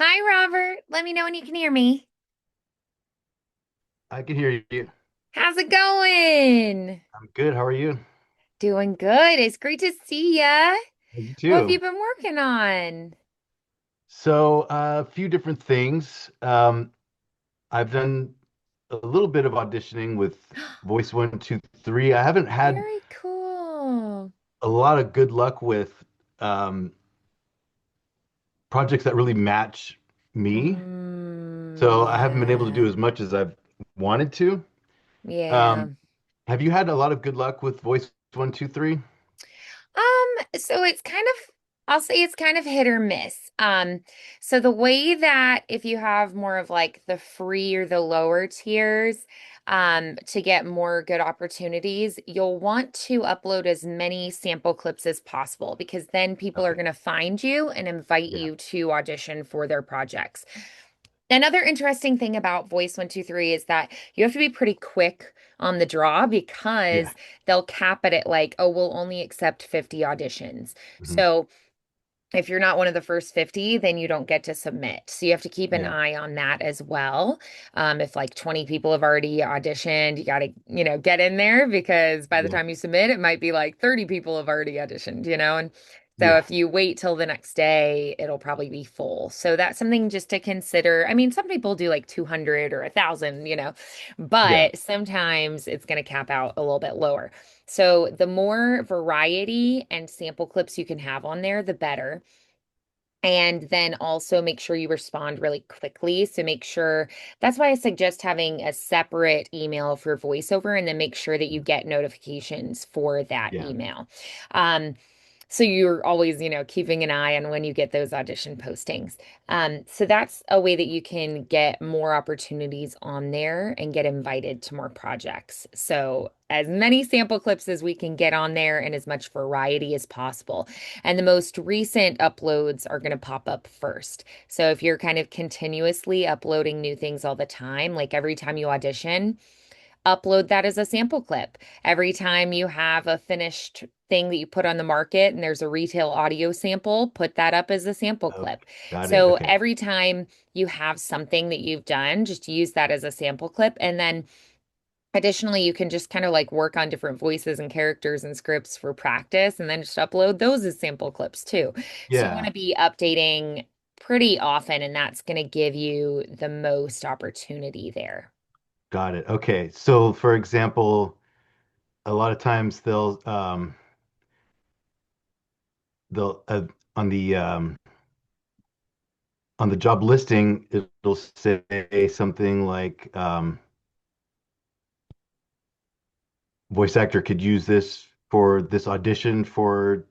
Hi, Robert. Let me know when you can hear me. I can hear you. How's it going? I'm good. How are you? Doing good. It's great to see ya. You What have you too. been working on? A few different things. I've done a little bit of auditioning with Voice One, Two, Three. I haven't had Very cool. a lot of good luck with um, projects that really match me. So I haven't been able to do Yeah. as much as I've wanted to. Yeah. Um, have you had a lot of good luck with Voice One, Two, Three? So it's kind of, I'll say it's kind of hit or miss. So the way that if you have more of like the free or the lower tiers, to get more good opportunities, you'll want to upload as many sample clips as possible because then people are Okay. going to find you and invite Yeah. you to audition for their projects. Another interesting thing about Voice 123 is that you have to be pretty quick on the draw Yeah. because they'll cap it at like, oh, we'll only accept 50 auditions. Mhm. So if you're not one of the first 50, then you don't get to submit. So you have to keep an Yeah. eye on that as well. If like 20 people have already auditioned, you got to, get in there because by the Yeah. time you submit, it might be like 30 people have already auditioned. And so Yeah. if you wait till the next day, it'll probably be full. So that's something just to consider. I mean, some people do like 200 or 1,000, Yeah. but sometimes it's going to cap out a little bit lower. So the more variety and sample clips you can have on there, the better. And then also make sure you respond really quickly. So make sure that's why I suggest having a separate email for voiceover and then make sure that you get notifications for that Yeah. email. Um, so you're always, keeping an eye on when you get those audition postings. So that's a way that you can get more opportunities on there and get invited to more projects. So as many sample clips as we can get on there and as much variety as possible. And the most recent uploads are going to pop up first. So if you're kind of continuously uploading new things all the time, like every time you audition, upload that as a sample clip. Every time you have a finished thing that you put on the market and there's a retail audio sample, put that up as a sample Okay. clip. Got it. So Okay. every time you have something that you've done, just use that as a sample clip. And then additionally, you can just kind of like work on different voices and characters and scripts for practice and then just upload those as sample clips too. So you want Yeah. to be updating pretty often, and that's going to give you the most opportunity there. Got it. Okay. So, for example, a lot of times they'll on the job listing it'll say something like voice actor could use this for this audition for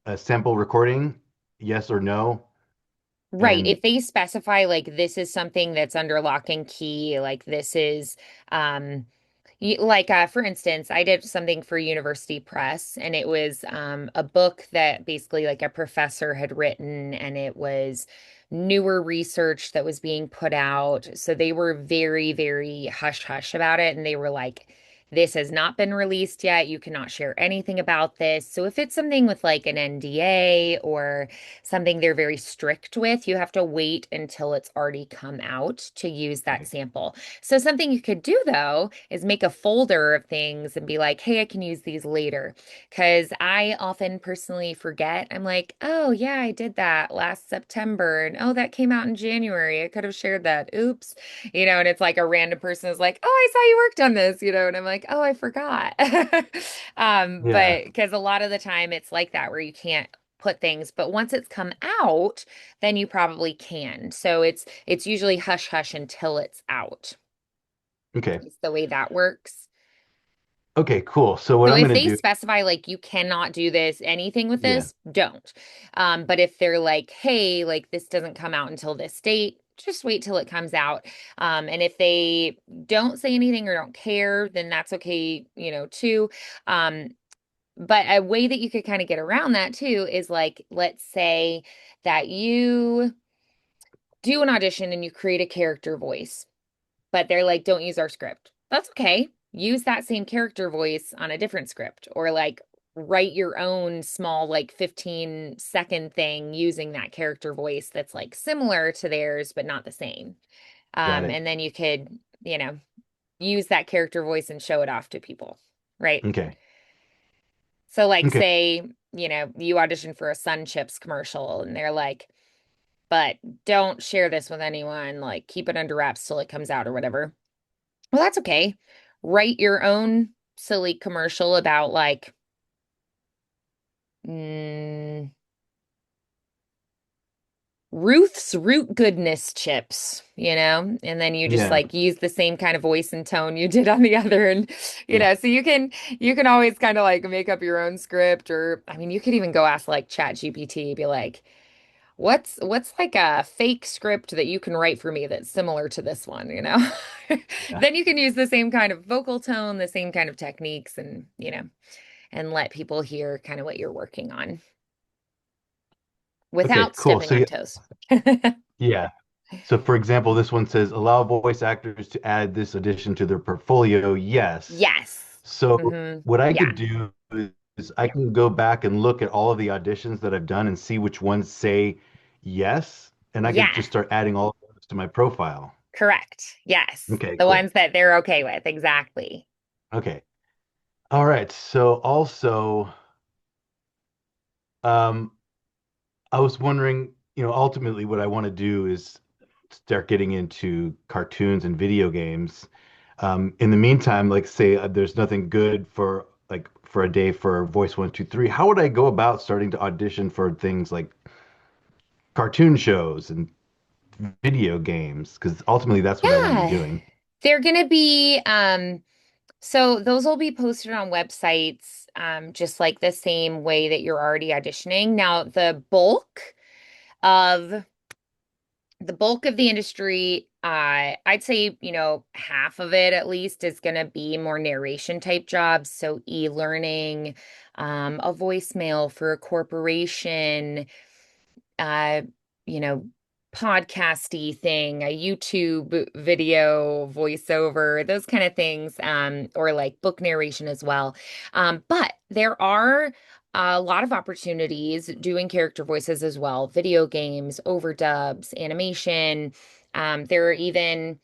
a sample recording, yes or no. Right. And If they specify like this is something that's under lock and key, like this is um like for instance, I did something for University Press and it was a book that basically like a professor had written and it was newer research that was being put out. So they were very, very hush hush about it and they were like this has not been released yet. You cannot share anything about this. So if it's something with like an NDA or something they're very strict with, you have to wait until it's already come out to use that okay. sample. So something you could do though is make a folder of things and be like, hey, I can use these later. Because I often personally forget. I'm like, oh, yeah, I did that last September. And oh, that came out in January. I could have shared that. Oops. And it's like a random person is like, oh, I saw you worked on this, and I'm like, oh, I forgot. Yeah. But because a lot of the time it's like that where you can't put things, but once it's come out, then you probably can. So it's usually hush hush until it's out. Okay. It's the way that works. Okay, cool. So what So I'm if gonna they do, specify like you cannot do this, anything with yeah. this, don't. But if they're like, hey, like this doesn't come out until this date, just wait till it comes out. And if they don't say anything or don't care, then that's okay, too. Um, but a way that you could kind of get around that too is like, let's say that you do an audition and you create a character voice, but they're like, don't use our script. That's okay. Use that same character voice on a different script or like write your own small, like 15-second thing using that character voice that's like similar to theirs, but not the same. Got it. And then you could, you know, use that character voice and show it off to people, right? Okay. So, like, Okay. say, you audition for a Sun Chips commercial and they're like, but don't share this with anyone, like, keep it under wraps till it comes out or whatever. Well, that's okay. Write your own silly commercial about, like, mm, Ruth's Root Goodness chips, and then you just Yeah. like use the same kind of voice and tone you did on the other. And, Yeah. so you can always kind of like make up your own script, or I mean, you could even go ask like Chat GPT, be like, what's like a fake script that you can write for me that's similar to this one? Yeah. Then you can use the same kind of vocal tone, the same kind of techniques, and, and let people hear kind of what you're working on Okay, without cool. stepping So on yeah, toes. yeah. So for example, this one says allow voice actors to add this addition to their portfolio. Yes. Yes. So what I Yeah. could do is I can go back and look at all of the auditions that I've done and see which ones say yes, and I could Yeah. just start adding all of those to my profile. Correct. Yes. Okay, The cool. ones that they're okay with. Exactly. Okay. All right. So also, um, I was wondering, ultimately what I want to do is start getting into cartoons and video games. In the meantime, like say there's nothing good for like for a day for Voice 123. How would I go about starting to audition for things like cartoon shows and video games? Because ultimately that's what I want to be Yeah. doing. They're gonna be so those will be posted on websites just like the same way that you're already auditioning. Now, of the bulk of the industry, I'd say, half of it at least is going to be more narration type jobs. So e-learning, a voicemail for a corporation, uh, you know, podcasty thing, a YouTube video voiceover, those kind of things, or like book narration as well. But there are a lot of opportunities doing character voices as well, video games, overdubs, animation. There are even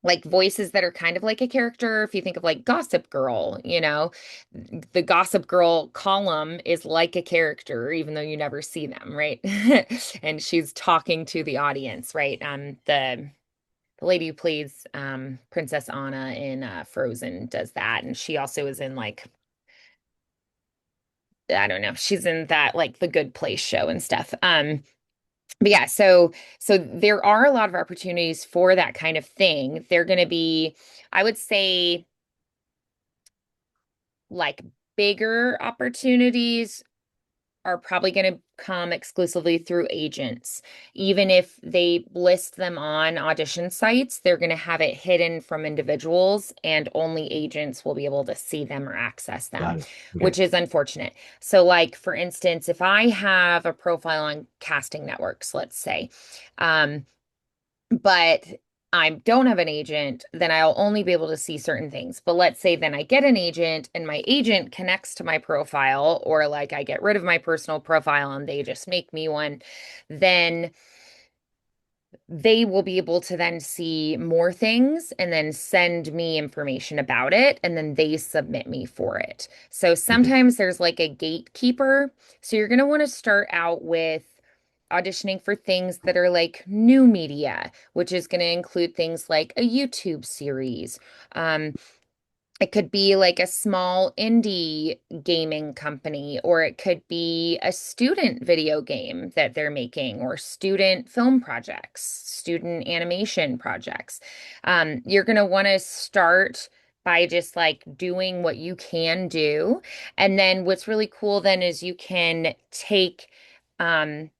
like voices that are kind of like a character. If you think of like Gossip Girl, the Gossip Girl column is like a character, even though you never see them, right? And she's talking to the audience, right? The lady who plays Princess Anna in Frozen does that, and she also is in like I don't know, she's in that like the Good Place show and stuff. But yeah, so there are a lot of opportunities for that kind of thing. They're going to be, I would say, like bigger opportunities are probably going to come exclusively through agents. Even if they list them on audition sites, they're going to have it hidden from individuals, and only agents will be able to see them or access them, Got it. Okay. which is unfortunate. So, like, for instance, if I have a profile on casting networks, let's say, um, but I don't have an agent, then I'll only be able to see certain things. But let's say then I get an agent and my agent connects to my profile, or like I get rid of my personal profile and they just make me one, then they will be able to then see more things and then send me information about it. And then they submit me for it. So Okay. sometimes there's like a gatekeeper. So you're going to want to start out with auditioning for things that are like new media, which is going to include things like a YouTube series. Um, it could be like a small indie gaming company, or it could be a student video game that they're making, or student film projects, student animation projects. You're going to want to start by just like doing what you can do. And then what's really cool then is you can take, um,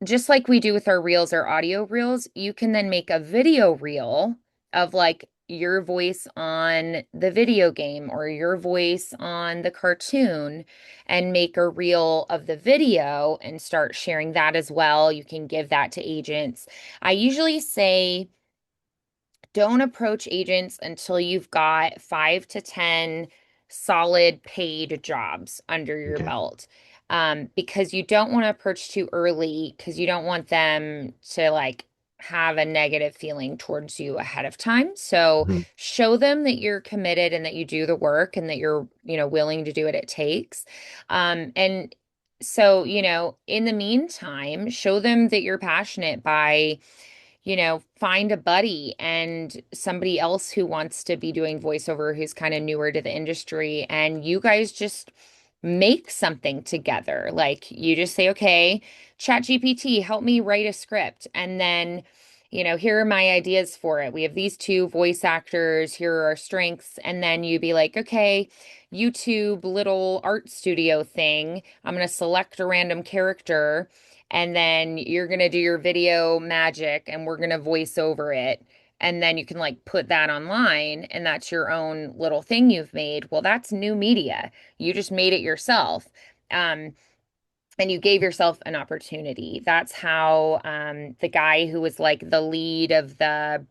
just like we do with our reels or audio reels, you can then make a video reel of like your voice on the video game or your voice on the cartoon, and make a reel of the video and start sharing that as well. You can give that to agents. I usually say don't approach agents until you've got 5 to 10 solid paid jobs under your Okay. belt. Because you don't want to approach too early because you don't want them to like have a negative feeling towards you ahead of time. So Mhm. show them that you're committed and that you do the work and that you're, willing to do what it takes. And so, in the meantime, show them that you're passionate by find a buddy and somebody else who wants to be doing voiceover who's kind of newer to the industry. And you guys just make something together. Like you just say, okay, Chat GPT, help me write a script. And then, here are my ideas for it. We have these two voice actors. Here are our strengths. And then you be like, okay, YouTube little art studio thing. I'm going to select a random character and then you're going to do your video magic and we're going to voice over it. And then you can like put that online and that's your own little thing you've made. Well, that's new media. You just made it yourself. Um, and you gave yourself an opportunity. That's how the guy who was like the lead of the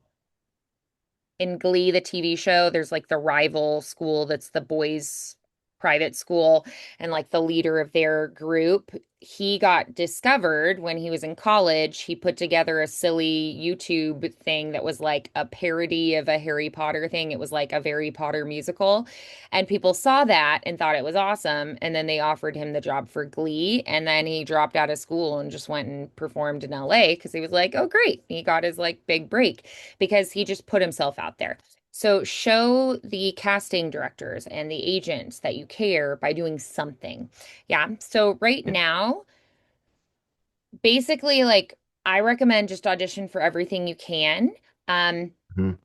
in Glee, the TV show, there's like the rival school that's the boys' private school, and like the leader of their group. He got discovered when he was in college. He put together a silly YouTube thing that was like a parody of a Harry Potter thing. It was like a Harry Potter musical. And people saw that and thought it was awesome. And then they offered him the job for Glee. And then he dropped out of school and just went and performed in LA because he was like, oh, great. He got his like big break because he just put himself out there. So show the casting directors and the agents that you care by doing something. Yeah. So right Yeah. now, basically, like I recommend just audition for everything you can. Um, Mhm.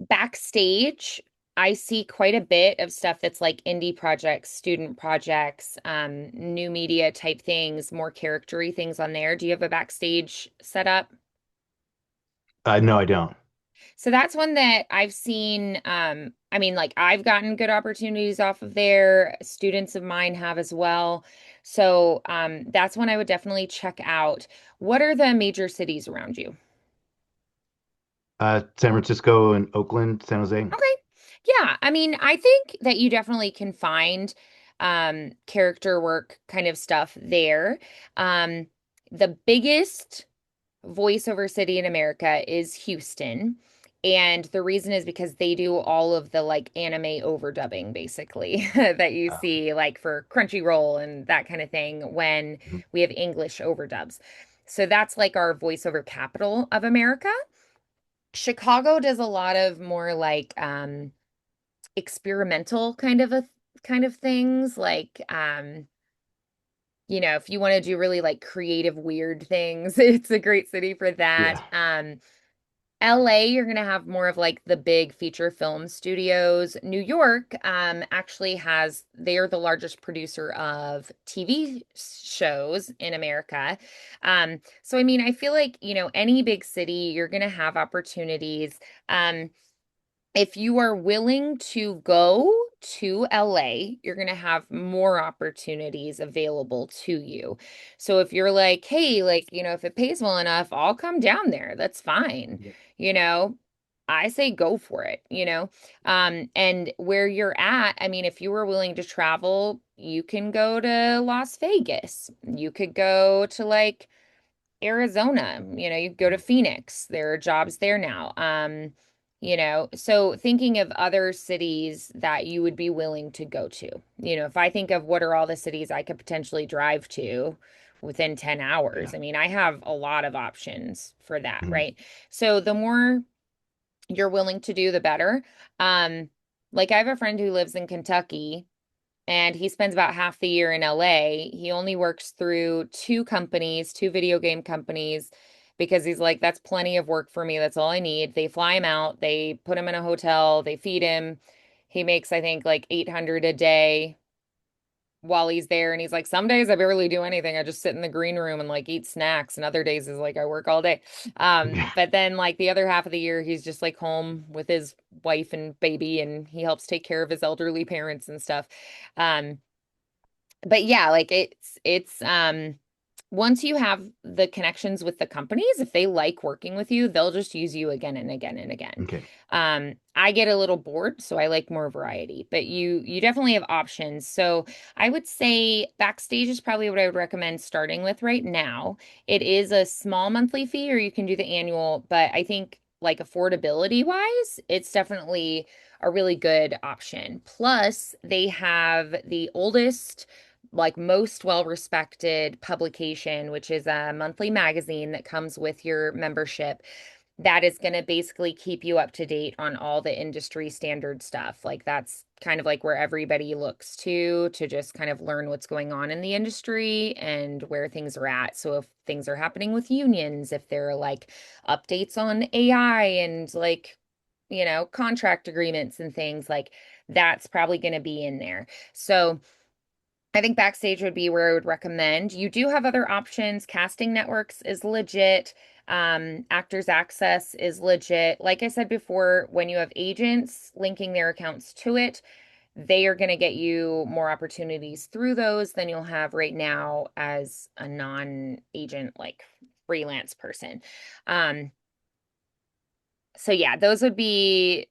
Backstage, I see quite a bit of stuff that's like indie projects, student projects, new media type things, more charactery things on there. Do you have a backstage setup? No, I don't. So that's one that I've seen. I mean, like I've gotten good opportunities off of there. Students of mine have as well. So that's one I would definitely check out. What are the major cities around you? San Francisco and Oakland, San Jose. Okay. Yeah, I mean, I think that you definitely can find character work kind of stuff there. Um the biggest voiceover city in America is Houston. And the reason is because they do all of the like anime overdubbing basically that you Uh, see like for Crunchyroll and that kind of thing when mhm. we have English overdubs. So that's like our voiceover capital of America. Chicago does a lot of more like experimental kind of things like if you want to do really like creative weird things, it's a great city for that. Yeah. LA, you're gonna have more of like the big feature film studios. New York, actually they're the largest producer of TV shows in America. So I mean, I feel like, any big city, you're gonna have opportunities. If you are willing to go to LA, you're going to have more opportunities available to you. So if you're like, hey, like, if it pays well enough, I'll come down there. That's fine. Yeah. You know, I say go for it. And where you're at, I mean, if you were willing to travel, you can go to Las Vegas. You could go to like Arizona, you go to Phoenix. There are jobs there now. So thinking of other cities that you would be willing to go to. If I think of what are all the cities I could potentially drive to within 10 hours, Yeah. I mean, I have a lot of options for that, Mhm. right? So the more you're willing to do, the better. Um, like I have a friend who lives in Kentucky and he spends about half the year in LA. He only works through two companies, two video game companies, because he's like, that's plenty of work for me. That's all I need. They fly him out, they put him in a hotel, they feed him. He makes, I think, like 800 a day while he's there. And he's like, some days I barely do anything. I just sit in the green room and like eat snacks. And other days is like I work all day. Yeah. But then like the other half of the year, he's just like home with his wife and baby and he helps take care of his elderly parents and stuff. Um, but yeah, like it's once you have the connections with the companies, if they like working with you, they'll just use you again and again and again. Okay. I get a little bored, so I like more variety, but you definitely have options. So I would say Backstage is probably what I would recommend starting with right now. It is a small monthly fee, or you can do the annual, but I think like affordability wise, it's definitely a really good option. Plus, they have the oldest, like most well-respected publication, which is a monthly magazine that comes with your membership that is going to basically keep you up to date on all the industry standard stuff. Like that's kind of like where everybody looks to just kind of learn what's going on in the industry and where things are at. So if things are happening with unions, if there are like updates on AI and like, contract agreements and things like that's probably going to be in there. So I think Backstage would be where I would recommend. You do have other options. Casting Networks is legit. Actors Access is legit. Like I said before, when you have agents linking their accounts to it, they are going to get you more opportunities through those than you'll have right now as a non-agent, like freelance person. Um, so yeah, those would be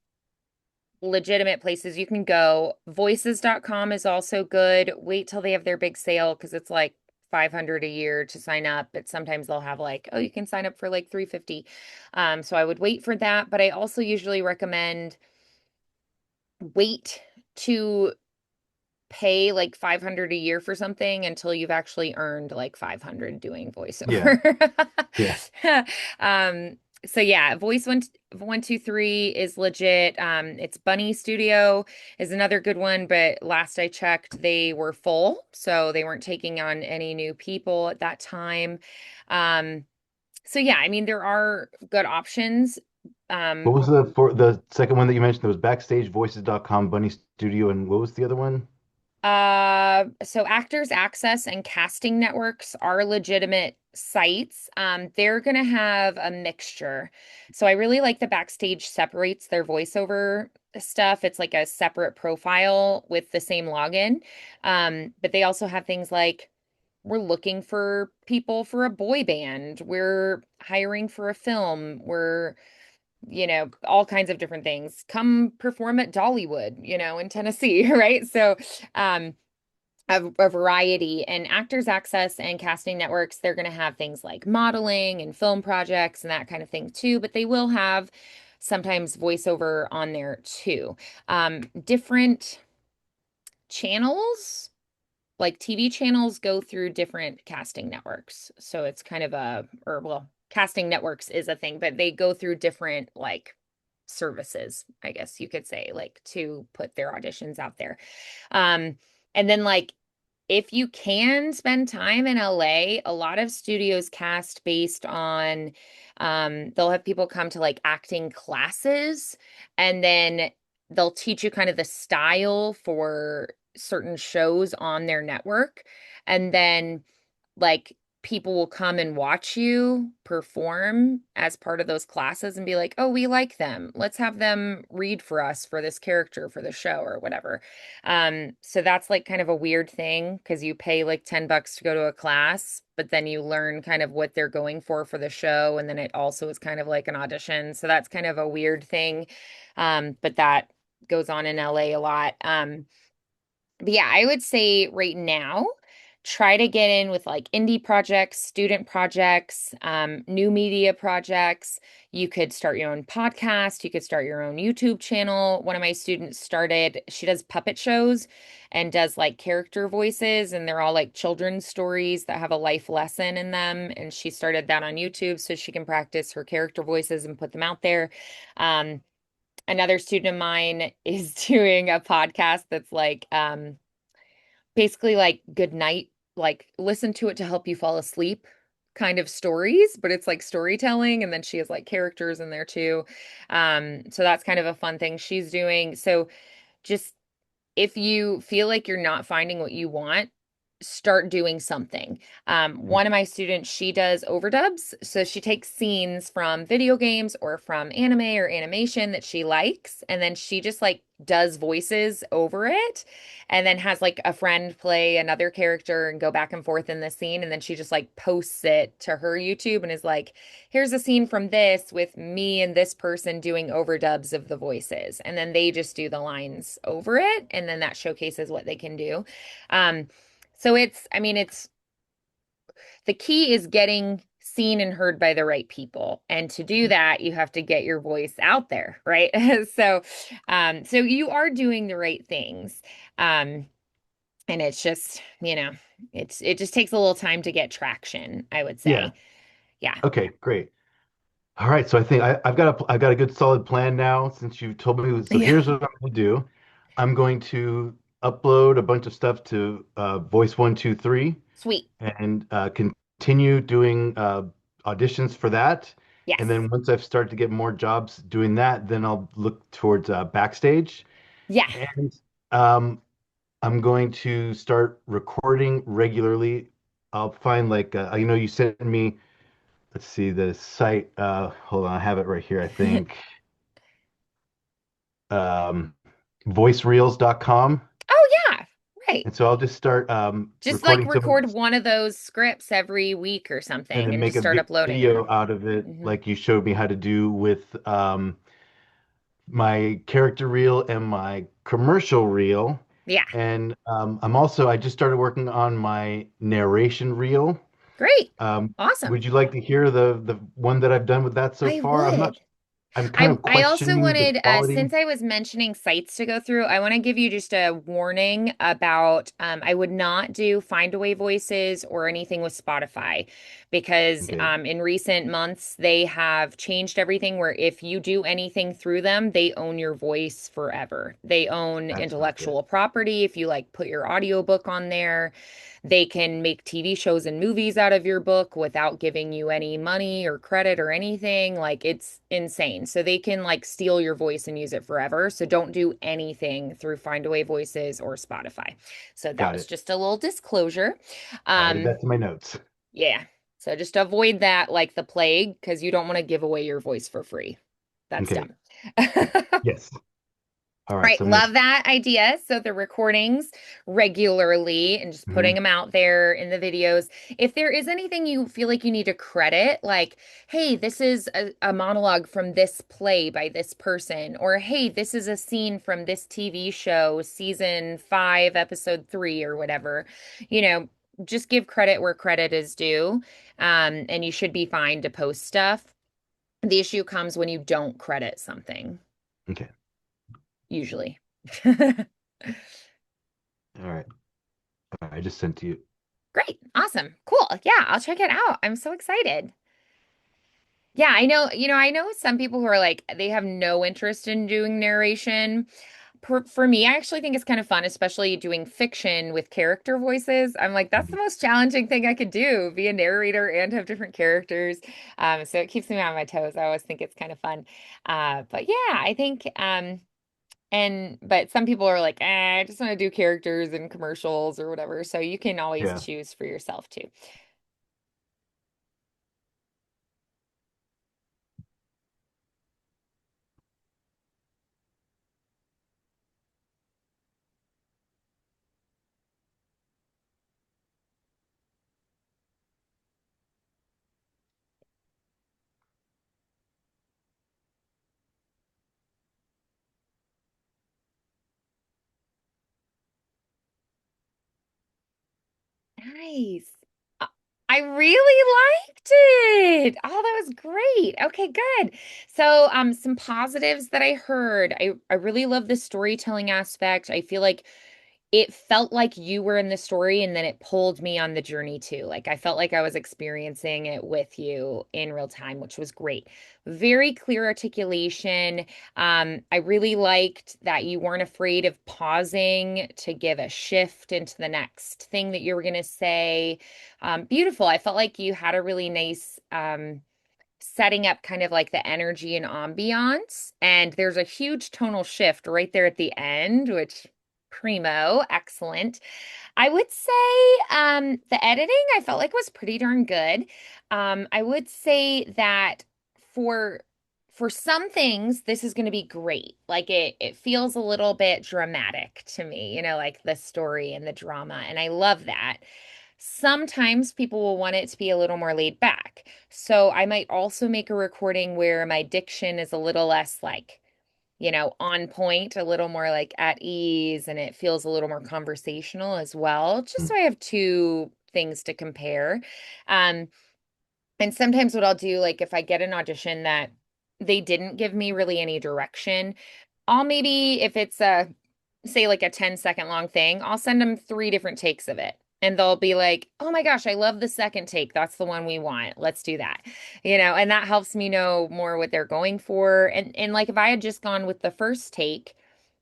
legitimate places you can go. Voices.com is also good. Wait till they have their big sale because it's like 500 a year to sign up, but sometimes they'll have like, oh, you can sign up for like 350. So I would wait for that, but I also usually recommend wait to pay like 500 a year for something until you've actually earned like 500 doing Yeah. voiceover. Yeah. um so yeah, Voice 123 is legit. It's Bunny Studio is another good one, but last I checked they were full, so they weren't taking on any new people at that time. Um so yeah, I mean there are good options. What Um was the second one that you mentioned? There was BackstageVoices.com, Bunny Studio, and what was the other one? so Actors Access and Casting Networks are legitimate sites. They're gonna have a mixture. So I really like the Backstage separates their voiceover stuff. It's like a separate profile with the same login. But they also have things like we're looking for people for a boy band. We're hiring for a film. We're all kinds of different things. Come perform at Dollywood, in Tennessee, right? So, a variety and Actors Access and Casting Networks, they're going to have things like modeling and film projects and that kind of thing too, but they will have sometimes voiceover on there too. Different channels, like TV channels, go through different casting networks. So it's kind of or well, casting networks is a thing, but they go through different like services, I guess you could say, like to put their auditions out there. Um, and then like if you can spend time in LA, a lot of studios cast based on they'll have people come to like acting classes and then they'll teach you kind of the style for certain shows on their network. And then like people will come and watch you perform as part of those classes and be like, "Oh, we like them. Let's have them read for us for this character for the show or whatever." So that's like kind of a weird thing because you pay like $10 to go to a class, but then you learn kind of what they're going for the show, and then it also is kind of like an audition. So that's kind of a weird thing. But that goes on in LA a lot. But yeah, I would say right now, try to get in with like indie projects, student projects, new media projects. You could start your own podcast. You could start your own YouTube channel. One of my students started, she does puppet shows and does like character voices, and they're all like children's stories that have a life lesson in them. And she started that on YouTube so she can practice her character voices and put them out there. Um, Another student of mine is doing a podcast that's like basically like good night, like listen to it to help you fall asleep kind of stories, but it's like storytelling and then she has like characters in there too. So that's kind of a fun thing she's doing. So just if you feel like you're not finding what you want, start doing something. One of my students, she does overdubs. So she takes scenes from video games or from anime or animation that she likes, and then she just like does voices over it and then has like a friend play another character and go back and forth in the scene. And then she just like posts it to her YouTube and is like, here's a scene from this with me and this person doing overdubs of the voices. And then they just do the lines over it. And then that showcases what they can do. Um, so I mean, it's the key is getting seen and heard by the right people. And to do that, you have to get your voice out there, right? So you are doing the right things. Um, and it's just, it just takes a little time to get traction, I would Yeah. say. Yeah. Okay, great. All right, so I think I've got a good solid plan now since you told me. So Yeah. here's what I'm going to do. I'm going to upload a bunch of stuff to Voice 123 Sweet. and continue doing auditions for that. And Yes. then once I've started to get more jobs doing that, then I'll look towards backstage. Yeah. And um, I'm going to start recording regularly. I'll find like you sent me. Let's see the site. Hold on, I have it right here, I think. Um, voicereels.com. Oh, yeah. Right. And so I'll just start Just like recording some of record this one of those scripts every week or and something then and make just a start uploading video them. out of it, Hmm. like you showed me how to do with my character reel and my commercial reel. Yeah. And I just started working on my narration reel. Great. Um, Awesome. would you like to hear the one that I've done with that so I far? would. I'm kind I of I also questioning the wanted, quality. since I was mentioning sites to go through, I want to give you just a warning about I would not do Findaway Voices or anything with Spotify because Okay, in recent months they have changed everything where if you do anything through them, they own your voice forever. They own that's not good. intellectual property. If you like put your audiobook on there, they can make TV shows and movies out of your book without giving you any money or credit or anything. Like it's insane. So they can like steal your voice and use it forever. So don't do anything through Findaway Voices or Spotify. So that Got was it. just a little disclosure. I added Um, that to my notes. yeah. So just avoid that like the plague because you don't want to give away your voice for free. That's Okay. dumb. Yes. All right. Right, So I'm gonna. love that idea. So the recordings regularly and just putting Mhm. them out there in the videos. If there is anything you feel like you need to credit, like, hey, this is a monologue from this play by this person, or hey, this is a scene from this TV show, season 5, episode 3, or whatever, you know, just give credit where credit is due. And you should be fine to post stuff. The issue comes when you don't credit something, Okay. usually. All right. All right. I just sent to you. Great. Awesome. Cool. Yeah, I'll check it out. I'm so excited. Yeah, I know, I know some people who are like, they have no interest in doing narration. For me, I actually think it's kind of fun, especially doing fiction with character voices. I'm like, that's the Mhm. most challenging thing I could do, be a narrator and have different characters. So it keeps me on my toes. I always think it's kind of fun. But yeah, I think, but some people are like, I just want to do characters and commercials or whatever. So you can always Yeah. choose for yourself too. Nice. Uh, I really liked it. Oh, that was great. Okay, good. So, some positives that I heard. I really love the storytelling aspect. I feel like it felt like you were in the story and then it pulled me on the journey too. Like I felt like I was experiencing it with you in real time, which was great. Very clear articulation. I really liked that you weren't afraid of pausing to give a shift into the next thing that you were going to say. Beautiful. I felt like you had a really nice setting up kind of like the energy and ambiance. And there's a huge tonal shift right there at the end, which primo, excellent. I would say the editing I felt like was pretty darn good. I would say that for for some things, this is going to be great. Like it feels a little bit dramatic to me, like the story and the drama, and I love that. Sometimes people will want it to be a little more laid back. So I might also make a recording where my diction is a little less like, on point, a little more like at ease, and it feels a little more conversational as well, just so Mm, I have two things to compare. Um, and sometimes what I'll do, like if I get an audition that they didn't give me really any direction, I'll maybe, if it's a, say like a 10-second long thing, I'll send them three different takes of it. And they'll be like, oh my gosh, I love the second take. That's the one we want. Let's do that. And that helps me know more what they're going for. And like if I had just gone with the first take,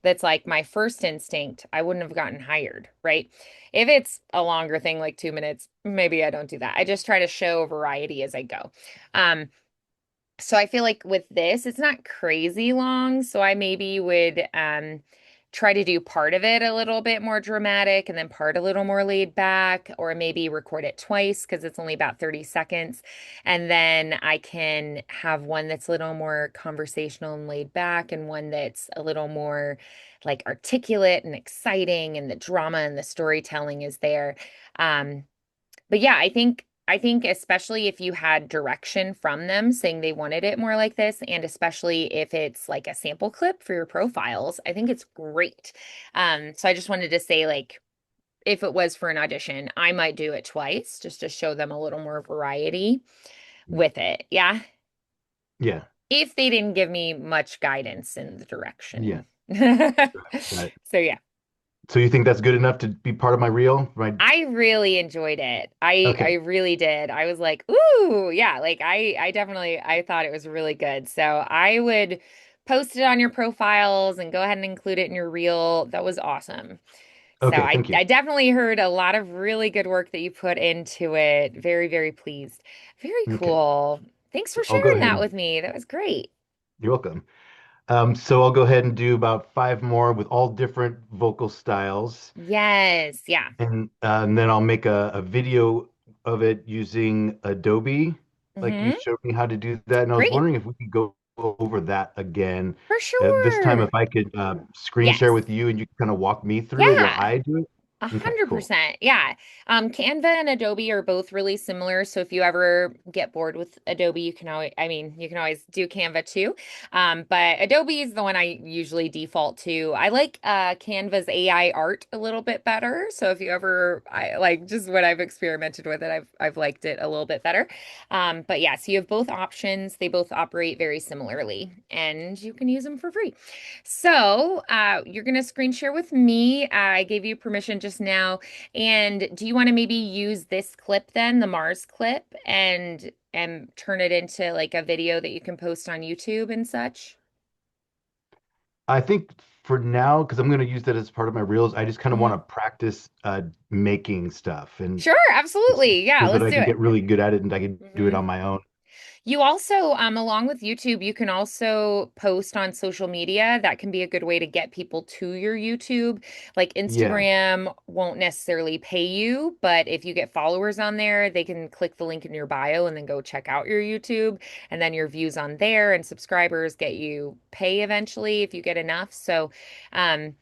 that's like my first instinct, I wouldn't have gotten hired, right? If it's a longer thing, like 2 minutes, maybe I don't do that. I just try to show variety as I go. Um, so I feel like with this, it's not crazy long. So I maybe would try to do part of it a little bit more dramatic and then part a little more laid back, or maybe record it twice because it's only about 30 seconds. And then I can have one that's a little more conversational and laid back, and one that's a little more like articulate and exciting, and the drama and the storytelling is there. Um, but yeah, I think especially if you had direction from them saying they wanted it more like this, and especially if it's like a sample clip for your profiles, I think it's great. So I just wanted to say, like, if it was for an audition, I might do it twice just to show them a little more variety mm. with it. Yeah. Yeah, If they didn't give me much guidance in the yeah, direction. got it. So yeah. So you think that's good enough to be part of my reel? Right? I really enjoyed it. I Okay, really did. I was like, "Ooh, yeah." Like I definitely I thought it was really good. So I would post it on your profiles and go ahead and include it in your reel. That was awesome. So okay, I thank you. I definitely heard a lot of really good work that you put into it. Very, very pleased. Very Okay, cool. Thanks so for I'll go sharing ahead that and with me. That was great. you're welcome. So I'll go ahead and do about five more with all different vocal styles. Yes. Yeah. And then I'll make a video of it using Adobe, like you Mm-hmm. showed me how to do that. And I was Great. wondering if we could go over that again. For This time, sure. if I could screen share Yes. with you and you can kind of walk me through it while Yeah. I do it. A Okay, hundred cool. percent. Yeah. Canva and Adobe are both really similar. So if you ever get bored with Adobe, you can always, I mean, you can always do Canva too. But Adobe is the one I usually default to. I like Canva's AI art a little bit better. So if you ever, I like just what I've experimented with it, I've liked it a little bit better. But yeah, so you have both options. They both operate very similarly, and you can use them for free. So, you're going to screen share with me. I gave you permission just now. And do you want to maybe use this clip then, the Mars clip, and turn it into like a video that you can post on YouTube and such? I think for now, because I'm going to use that as part of my reels, I just kind of want Hmm. to practice making stuff and Sure, absolutely. Yeah, so that let's I do can it. get really good at it and I can do it Hmm. on my own. You also, along with YouTube, you can also post on social media. That can be a good way to get people to your YouTube. Like Yeah. Instagram won't necessarily pay you, but if you get followers on there, they can click the link in your bio and then go check out your YouTube. And then your views on there and subscribers get you pay eventually if you get enough. Um,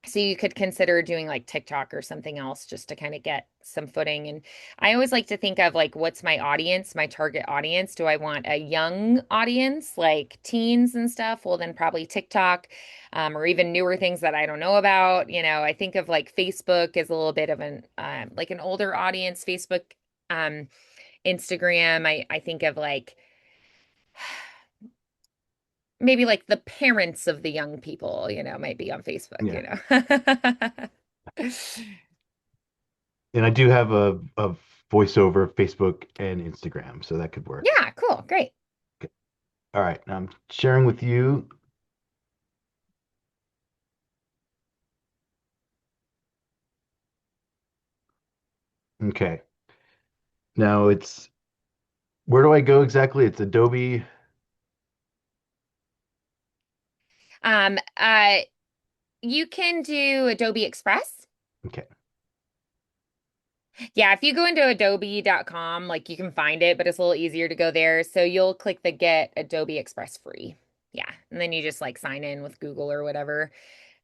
so you could consider doing like TikTok or something else just to kind of get some footing. And I always like to think of like, what's my audience, my target audience? Do I want a young audience, like teens and stuff? Well, then probably TikTok, or even newer things that I don't know about. I think of like Facebook as a little bit of an like an older audience. Facebook, um, Instagram. I think of like maybe like the parents of the young people, might be on Yeah. Facebook. And I do have a voiceover Facebook and Instagram, so that could work. Yeah, cool. Great. Okay. All right. Now I'm sharing with you. Okay. Now it's where do I go exactly? It's Adobe. Um, uh, you can do Adobe Express. Okay. Yeah, if you go into adobe.com, like you can find it, but it's a little easier to go there. So you'll click the Get Adobe Express Free. Yeah. And then you just like sign in with Google or whatever.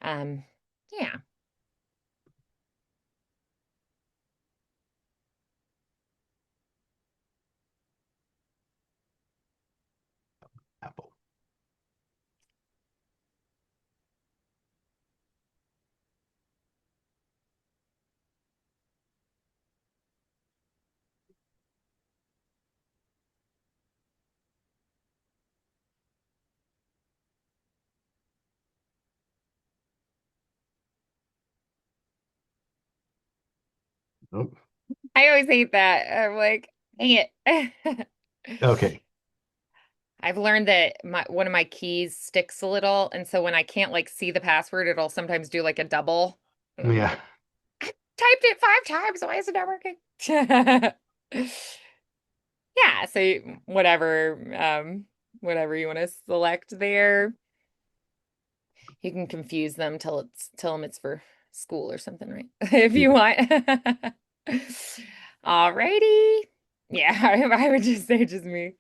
Um, yeah. Apple. Nope. I always hate that. I'm like, dang it. Okay. I've learned that one of my keys sticks a little, and so when I can't like see the password, it'll sometimes do like a double. And I'm Yeah. like, I typed it 5 times. Why is it not working? Yeah, so whatever you want to select there. You can confuse them tell them it's for school or something, right? If you Yeah. want. Alrighty. Yeah, I would just say just me.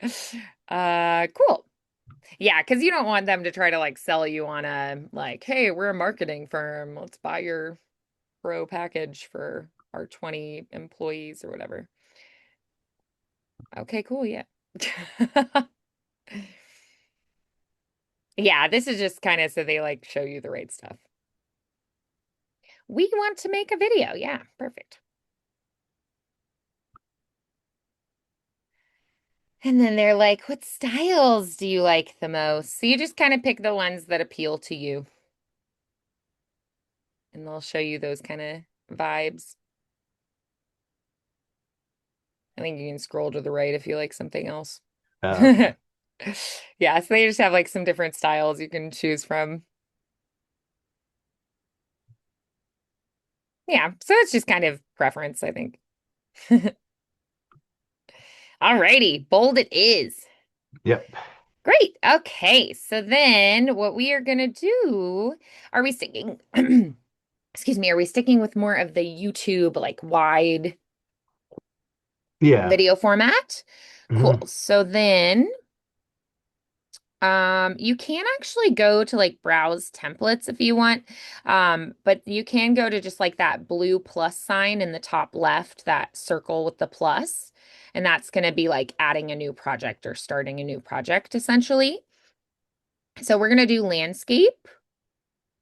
Cool. Yeah, because you don't want them to try to like sell you on a like, hey, we're a marketing firm. Let's buy your pro package for our 20 employees or whatever. Okay, cool. Yeah. Yeah, this is just kind of so they like show you the right stuff. We want to make a video. Yeah, perfect. And then they're like, what styles do you like the most? So you just kind of pick the ones that appeal to you, and they'll show you those kind of vibes. I think you can scroll to the right if you like something else. Okay. Yeah, so they just have like some different styles you can choose from. Yeah, so it's just kind of preference, I think. Alrighty, bold it is. Yep. Great. Okay, so then what we are gonna do, are we sticking, excuse me, are we sticking with more of the YouTube like wide Yeah. video format? Cool. Hmm. So then you can actually go to like browse templates if you want. But you can go to just like that blue plus sign in the top left, that circle with the plus, and that's going to be like adding a new project or starting a new project essentially. So we're going to do landscape,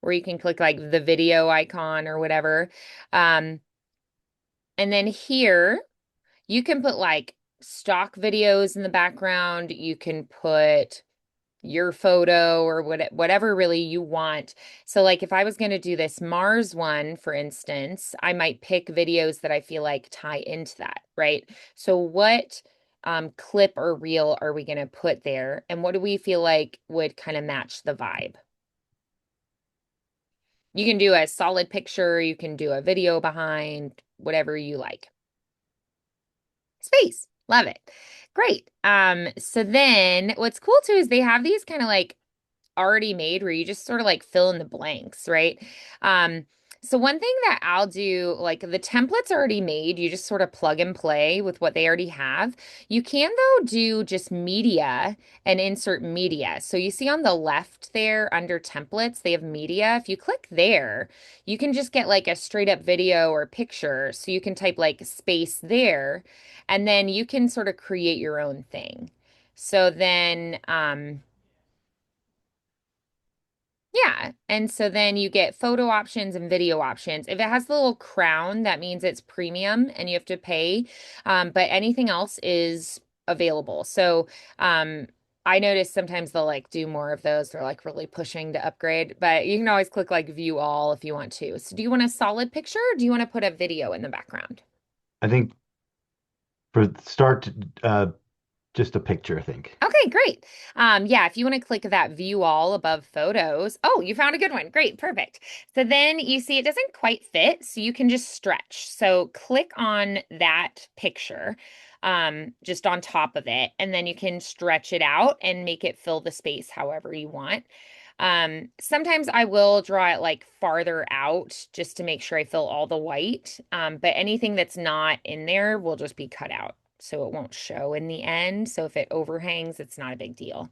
where you can click like the video icon or whatever. Um, and then here you can put like stock videos in the background. You can put your photo or whatever really you want. So like if I was going to do this Mars one, for instance, I might pick videos that I feel like tie into that, right? So what clip or reel are we going to put there? And what do we feel like would kind of match the vibe? You can do a solid picture, you can do a video behind, whatever you like. Space. Love it. Great. So then what's cool too is they have these kind of like already made where you just sort of like fill in the blanks, right? Um, so one thing that I'll do, like the template's already made, you just sort of plug and play with what they already have. You can though do just media and insert media. So you see on the left there under templates, they have media. If you click there, you can just get like a straight up video or picture. So you can type like space there, and then you can sort of create your own thing. So then, yeah. And so then you get photo options and video options. If it has the little crown, that means it's premium and you have to pay. But anything else is available. So I notice sometimes they'll like do more of those. They're like really pushing to upgrade, but you can always click like view all if you want to. So do you want a solid picture or do you want to put a video in the background? I think for the start, just a picture, I think. Okay, great. Yeah, if you want to click that view all above photos. Oh, you found a good one. Great, perfect. So then you see it doesn't quite fit, so you can just stretch. So click on that picture, just on top of it, and then you can stretch it out and make it fill the space however you want. Sometimes I will draw it like farther out just to make sure I fill all the white. But anything that's not in there will just be cut out. So it won't show in the end. So if it overhangs, it's not a big deal.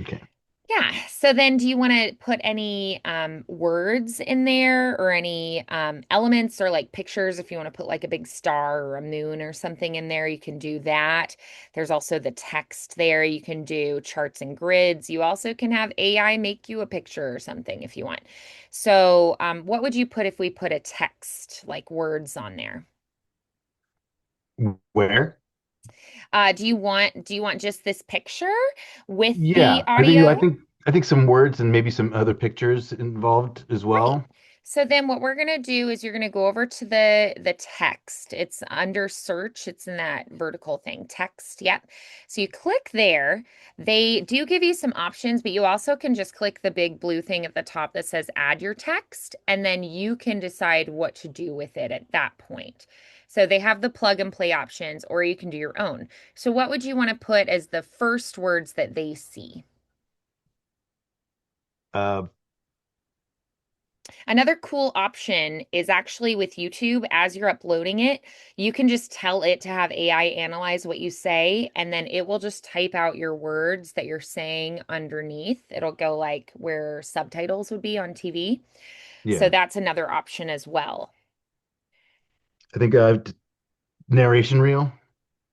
Okay. Yeah. So then do you want to put any words in there or any elements or like pictures? If you want to put like a big star or a moon or something in there, you can do that. There's also the text there. You can do charts and grids. You also can have AI make you a picture or something if you want. So what would you put if we put a text, like words on there? Where? Do you want just this picture with the Yeah, I think I audio? think I think some words and maybe some other pictures involved as Right. well. So then what we're going to do is you're going to go over to the text. It's under search. It's in that vertical thing, text. Yep. So you click there. They do give you some options, but you also can just click the big blue thing at the top that says add your text, and then you can decide what to do with it at that point. So they have the plug and play options, or you can do your own. So what would you want to put as the first words that they see? Uh, Another cool option is actually with YouTube, as you're uploading it, you can just tell it to have AI analyze what you say, and then it will just type out your words that you're saying underneath. It'll go like where subtitles would be on TV. So yeah, that's another option as well. I think narration reel.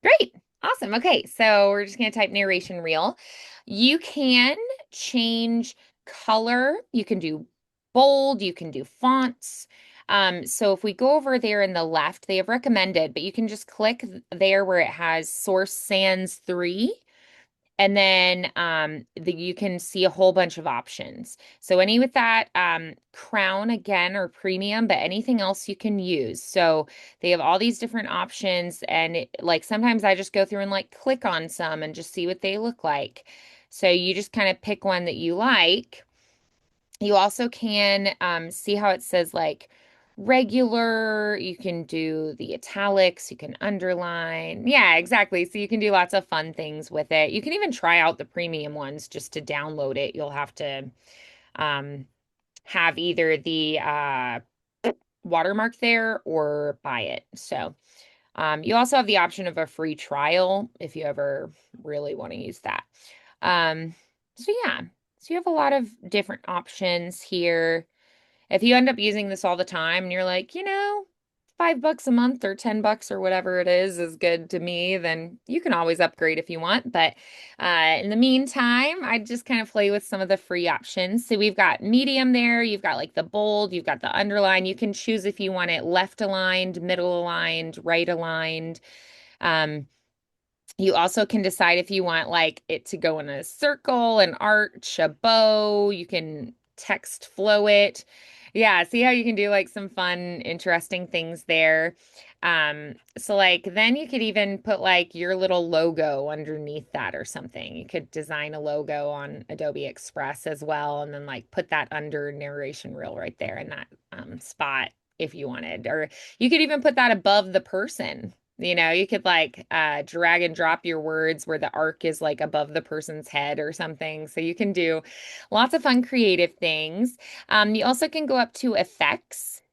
Great. Awesome. Okay. So we're just going to type narration reel. You can change color. You can do bold. You can do fonts. So if we go over there in the left, they have recommended, but you can just click there where it has Source Sans 3. And then you can see a whole bunch of options. So any with that crown again or premium, but anything else you can use. So they have all these different options, and like sometimes I just go through and like click on some and just see what they look like. So you just kind of pick one that you like. You also can see how it says like regular, you can do the italics, you can underline. Yeah, exactly. So you can do lots of fun things with it. You can even try out the premium ones just to download it. You'll have to um, have either the watermark there or buy it. So you also have the option of a free trial if you ever really want to use that. Um, so yeah, so you have a lot of different options here. If you end up using this all the time and you're like, $5 a month or $10 or whatever it is good to me, then you can always upgrade if you want. But in the meantime, I just kind of play with some of the free options. So we've got medium there, you've got like the bold, you've got the underline. You can choose if you want it left aligned, middle aligned, right aligned. Um, you also can decide if you want like it to go in a circle, an arch, a bow. You can text flow it. Yeah, see how you can do like some fun, interesting things there. So like then you could even put like your little logo underneath that or something. You could design a logo on Adobe Express as well, and then like put that under narration reel right there in that spot if you wanted. Or you could even put that above the person. You could like drag and drop your words where the arc is like above the person's head or something. So you can do lots of fun creative things. You also can go up to effects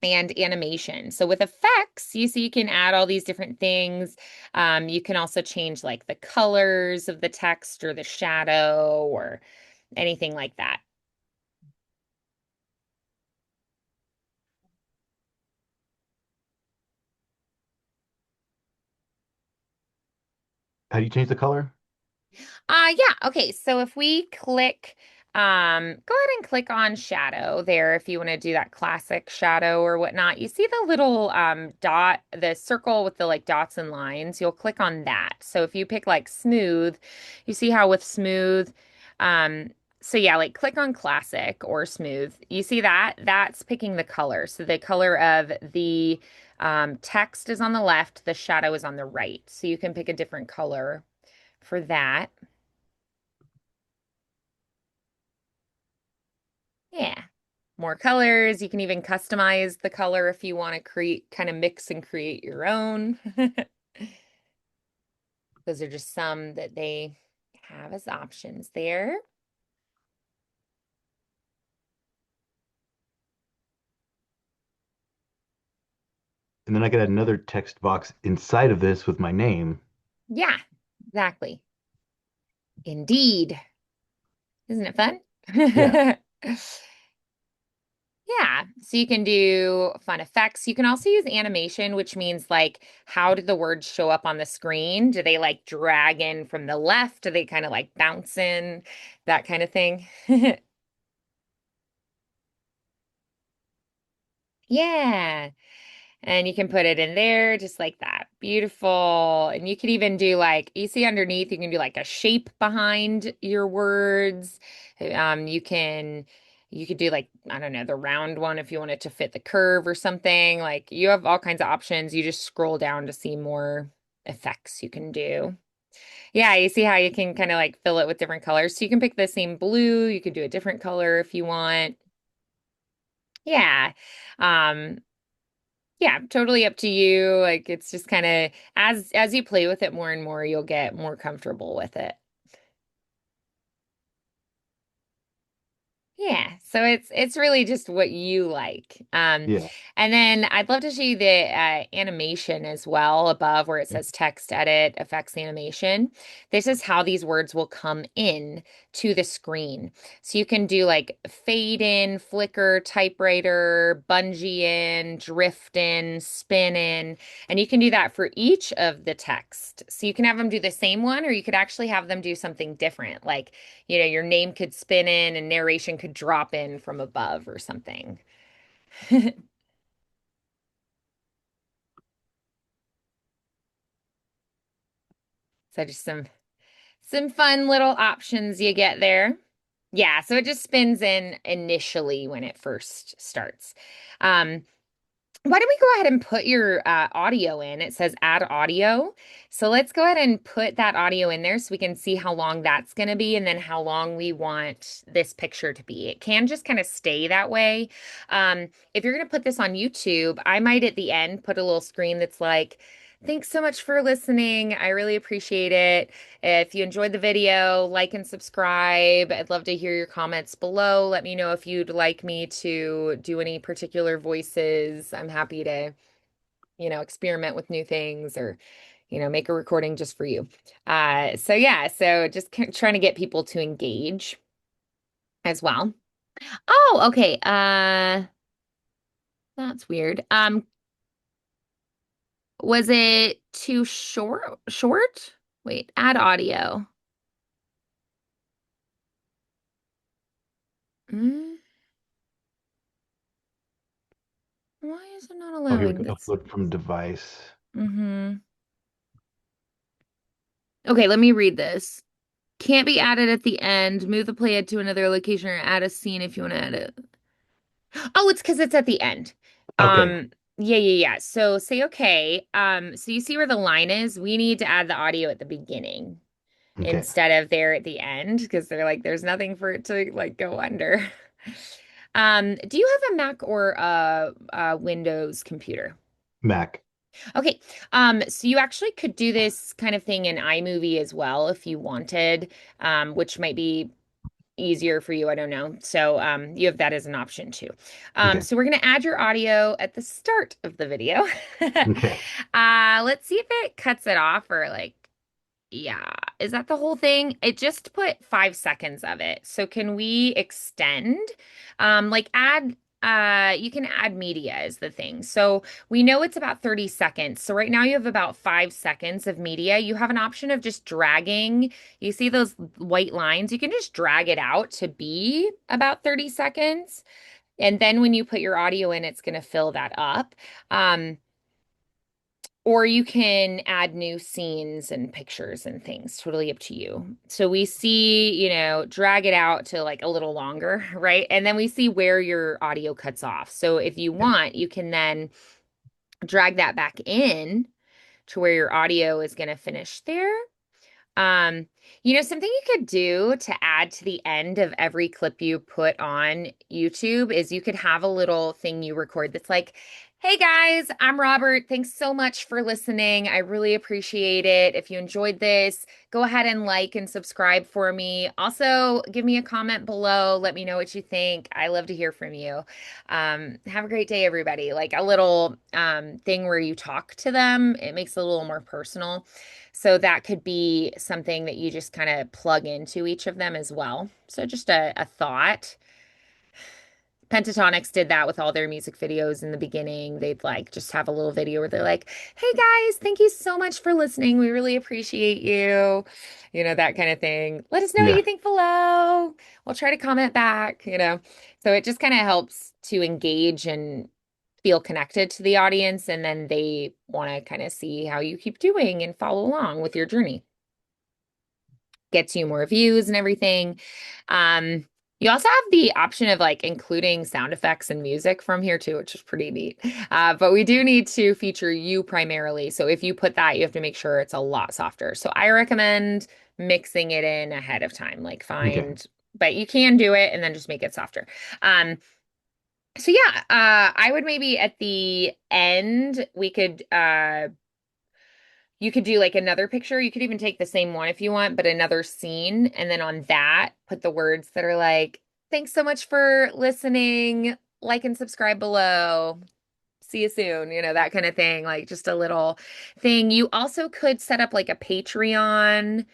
and animation. So with effects, you see you can add all these different things. You can also change like the colors of the text or the shadow or anything like that. How do you change the color? Yeah, okay. So if we click, go ahead and click on shadow there if you want to do that classic shadow or whatnot. You see the little dot, the circle with the like dots and lines. You'll click on that. So if you pick like smooth, you see how with smooth, um, so yeah, like click on classic or smooth. You see that? That's picking the color. So the color of the text is on the left, the shadow is on the right. So you can pick a different color for that. Yeah. More colors. You can even customize the color if you want to create, kind of mix and create your own. Those are just some that they have as options there. and then I could add another text box inside of this with my name. Yeah, exactly. Indeed. Isn't it fun? Yeah. Yeah, so you can do fun effects. You can also use animation, which means like how do the words show up on the screen? Do they like drag in from the left? Do they kind of like bounce in? That kind of thing. Yeah. And you can put it in there just like that. Beautiful. And you can even do like, you see underneath, you can do like a shape behind your words. You can, you could do like, I don't know, the round one if you want it to fit the curve or something. Like you have all kinds of options. You just scroll down to see more effects you can do. Yeah, you see how you can kind of like fill it with different colors. So you can pick the same blue. You could do a different color if you want. Yeah. Um, Yeah, totally up to you. Like it's just kind of as you play with it more and more, you'll get more comfortable with it. Yeah, so it's really just what you like. Yeah. And then I'd love to show you the animation as well above where it says text edit effects animation. This is how these words will come in to the screen. So you can do like fade in, flicker, typewriter, bungee in, drift in, spin in, and you can do that for each of the text. So you can have them do the same one, or you could actually have them do something different, like your name could spin in and narration could drop in from above or something. So just some fun little options you get there. Yeah, so it just spins in initially when it first starts. Um, Why don't we go ahead and put your audio in? It says add audio. So let's go ahead and put that audio in there so we can see how long that's going to be and then how long we want this picture to be. It can just kind of stay that way. If you're going to put this on YouTube, I might at the end put a little screen that's like, thanks so much for listening. I really appreciate it. If you enjoyed the video, like and subscribe. I'd love to hear your comments below. Let me know if you'd like me to do any particular voices. I'm happy to, experiment with new things or, make a recording just for you. So yeah, so just trying to get people to engage as well. Oh, okay. That's weird. Was it too short? Short? Wait, add audio. Mm, why is it not Oh, here we allowing go. this? Upload from device. Mm-hmm. Okay, let me read this. Can't be added at the end. Move the playhead to another location or add a scene if you want to add it. Oh, it's because it's at the end. Okay. Yeah, yeah, yeah. So say okay. So you see where the line is? We need to add the audio at the beginning Okay. instead of there at the end because they're like, there's nothing for it to like go under. Do you have a Mac or a Windows computer? Mac. Okay. So you actually could do this kind of thing in iMovie as well if you wanted, which might be easier for you. I don't know. So you have that as an option too. Okay. So we're going to add your audio at the start of the video. Okay. Let's see if it cuts it off or like, yeah, is that the whole thing? It just put 5 seconds of it. So can we extend? Like add you can add media is the thing. So we know it's about 30 seconds. So right now you have about 5 seconds of media. You have an option of just dragging. You see those white lines? You can just drag it out to be about 30 seconds. And then when you put your audio in, it's going to fill that up. Um, or you can add new scenes and pictures and things, totally up to you. So we see, drag it out to like a little longer, right? And then we see where your audio cuts off. So if you want, you can then drag that back in to where your audio is going to finish there. Um, something you could do to add to the end of every clip you put on YouTube is you could have a little thing you record that's like, Hey guys, I'm Robert. Thanks so much for listening. I really appreciate it. If you enjoyed this, go ahead and like and subscribe for me. Also, give me a comment below. Let me know what you think. I love to hear from you. Have a great day, everybody. Like a little thing where you talk to them, it makes it a little more personal. So that could be something that you just kind of plug into each of them as well. So just a thought. Pentatonics did that with all their music videos in the beginning. They'd like just have a little video where they're like, "Hey guys, thank you so much for listening. We really appreciate you." That kind of thing. Let us know what you Yeah. think below. We'll try to comment back. So it just kind of helps to engage and feel connected to the audience, and then they want to kind of see how you keep doing and follow along with your journey. Gets you more views and everything. Um, you also have the option of like including sound effects and music from here too, which is pretty neat. But we do need to feature you primarily. So if you put that, you have to make sure it's a lot softer. So I recommend mixing it in ahead of time, like Okay. but you can do it and then just make it softer. Um, so yeah, I would maybe at the end we could you could do like another picture. You could even take the same one if you want, but another scene. And then on that, put the words that are like, thanks so much for listening. Like and subscribe below. See you soon. That kind of thing. Like just a little thing. You also could set up like a Patreon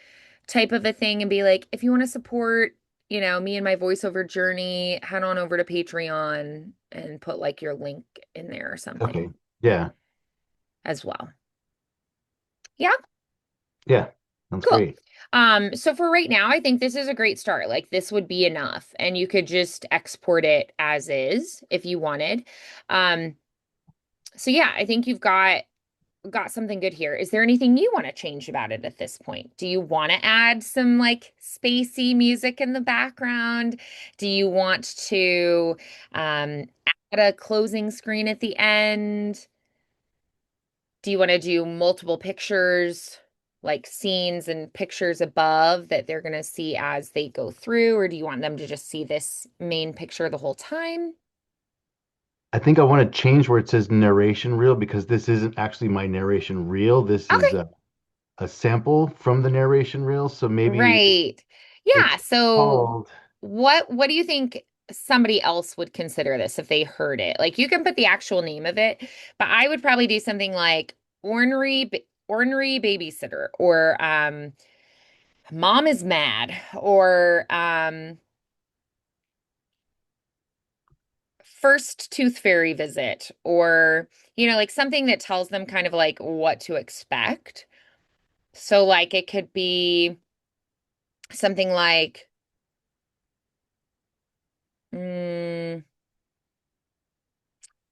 type of a thing and be like, if you want to support, me and my voiceover journey, head on over to Patreon and put like your link in there or Okay. something Yeah. as well. Yeah. Yeah. Sounds Cool. great. So for right now, I think this is a great start. Like this would be enough, and you could just export it as is if you wanted. Um, so yeah, I think you've got something good here. Is there anything you want to change about it at this point? Do you want to add some like spacey music in the background? Do you want to add a closing screen at the end? Do you want to do multiple pictures, like scenes and pictures above that they're going to see as they go through, or do you want them to just see this main picture the whole time? I think I want to change where it says narration reel because this isn't actually my narration reel. This is Okay. a sample from the narration reel. So maybe Right. Yeah. it's So called, what do you think somebody else would consider this if they heard it? Like you can put the actual name of it, but I would probably do something like ornery babysitter or mom is mad or first tooth fairy visit or like something that tells them kind of like what to expect. So like it could be something like mm,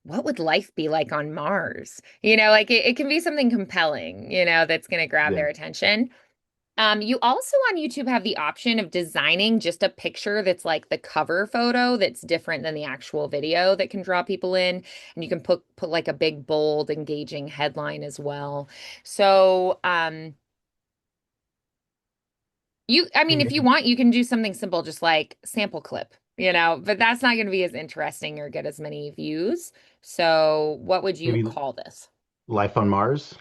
what would life be like on Mars? Like it can be something compelling, that's going to grab yeah. their attention. You also on YouTube have the option of designing just a picture that's like the cover photo that's different than the actual video that can draw people in. And you can put like a big, bold, engaging headline as well. So, I mean, if you want, you can do something simple, just like sample clip, but that's not going to be as interesting or get as many views. So, what would you Maybe call this? Life on Mars.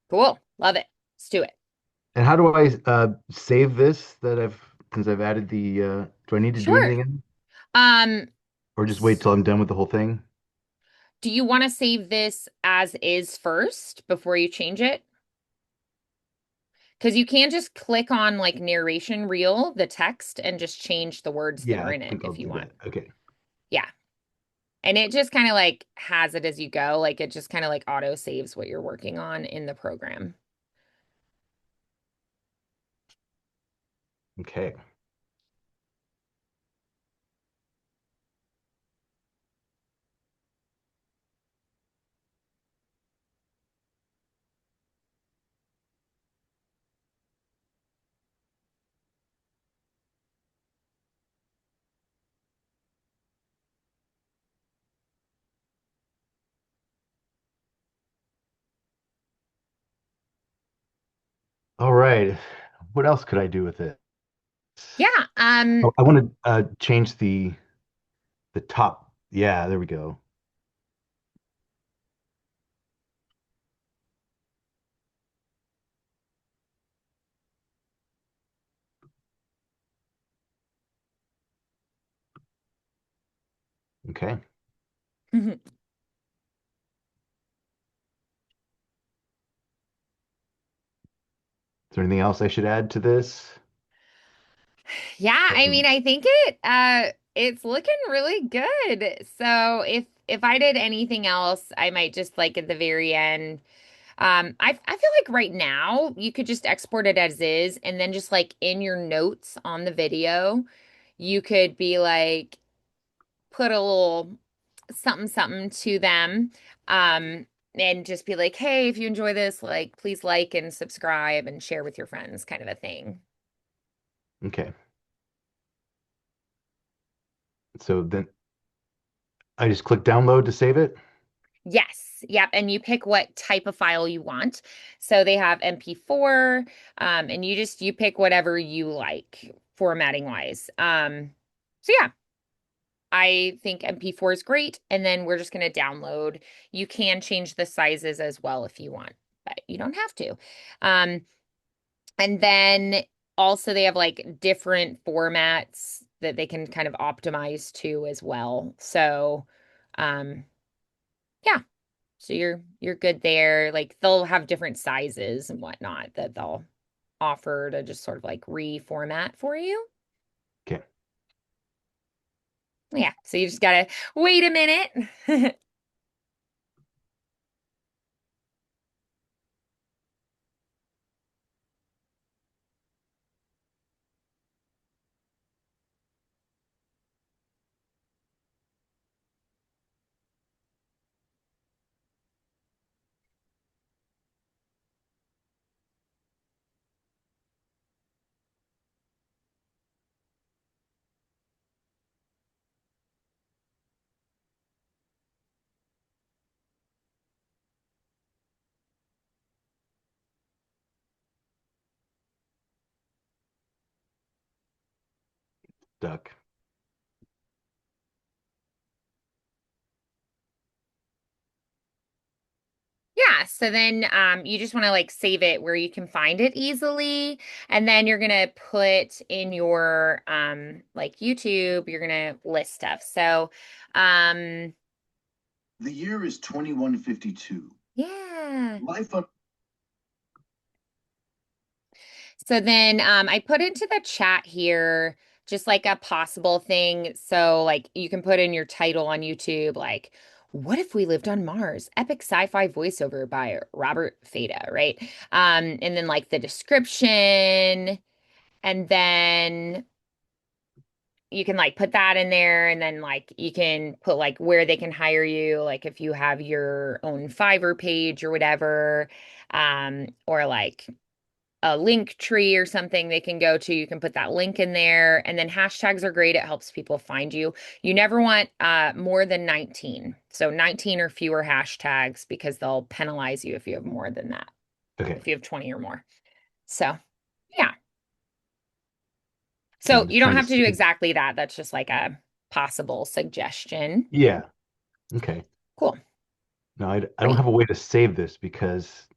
Cool. Love it. Let's do it. And how do I save this since I've added do I need to do Sure. anything in, Um, or just wait till I'm done with the whole thing? Do you want to save this as is first before you change it? Because you can just click on like narration reel, the text, and just change the words that Yeah, are I in it think I'll if you do want. that. Okay. Yeah. And it just kind of like has it as you go. Like it just kind of like auto saves what you're working on in the program. Okay. All right. What else could I do with it? Yeah. Oh, I want to change the top. Yeah, there we go. Okay. Is there anything else I should add to this? Yeah, I mean, Um, I think it's looking really good. So if I did anything else, I might just like at the very end. I feel like right now you could just export it as is, and then just like in your notes on the video, you could be like put a little something something to them. And just be like, hey, if you enjoy this, like please like and subscribe and share with your friends, kind of a thing. okay. So then I just click download to save it. Yes. Yep. And you pick what type of file you want. So they have MP4, and you pick whatever you like formatting wise. So yeah, I think MP4 is great. And then we're just going to download. You can change the sizes as well if you want, but you don't have to. Um, and then also they have like different formats that they can kind of optimize to as well. So, um, yeah. So you're good there. Like they'll have different sizes and whatnot that they'll offer to just sort of like reformat for you. Okay. Yeah. So you just gotta wait a minute. Duck. Yeah, so then you just want to like save it where you can find it easily. And then you're gonna put in your like YouTube, you're gonna list stuff. So um The year is 2152. yeah. Life on. So then I put into the chat here just like a possible thing. So like you can put in your title on YouTube, like, what if we lived on Mars? Epic sci-fi voiceover by Robert Feda, right? And then like the description, and then you can like put that in there, and then like you can put like where they can hire you, like if you have your own Fiverr page or whatever, or like a link tree or something they can go to. You can put that link in there. And then hashtags are great. It helps people find you. You never want more than 19. So 19 or fewer hashtags because they'll penalize you if you have more than that, Okay. if you have 20 or more. So, yeah. Okay. So I'm just you don't trying to have to do save. exactly that. That's just like a possible suggestion. Yeah. Okay. Cool. No, I don't Great. have a way to save this because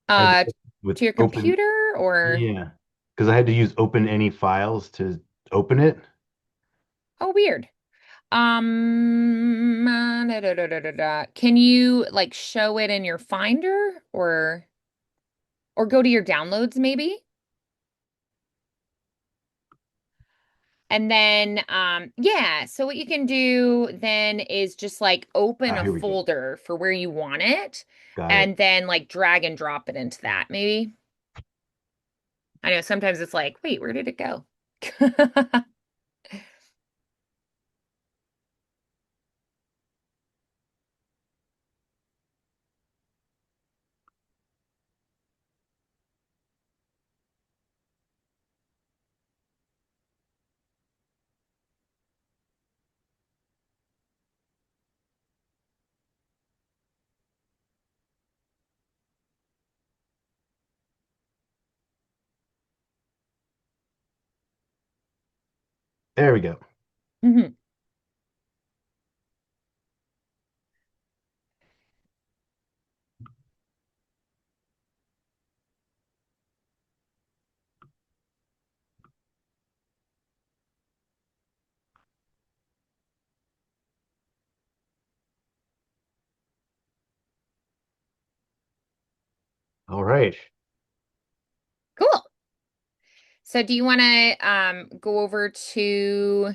I had to Uh, with to your open. computer or, Yeah. Because I had to use open any files to open it. oh, weird. Can you like show it in your Finder or go to your downloads maybe? And then yeah, so what you can do then is just like open Ah, a here we go. folder for where you want it Got and it. then like drag and drop it into that maybe. I know sometimes it's like, wait, where did it go? There we go. Mhm. All right. Cool. So do you want to go over to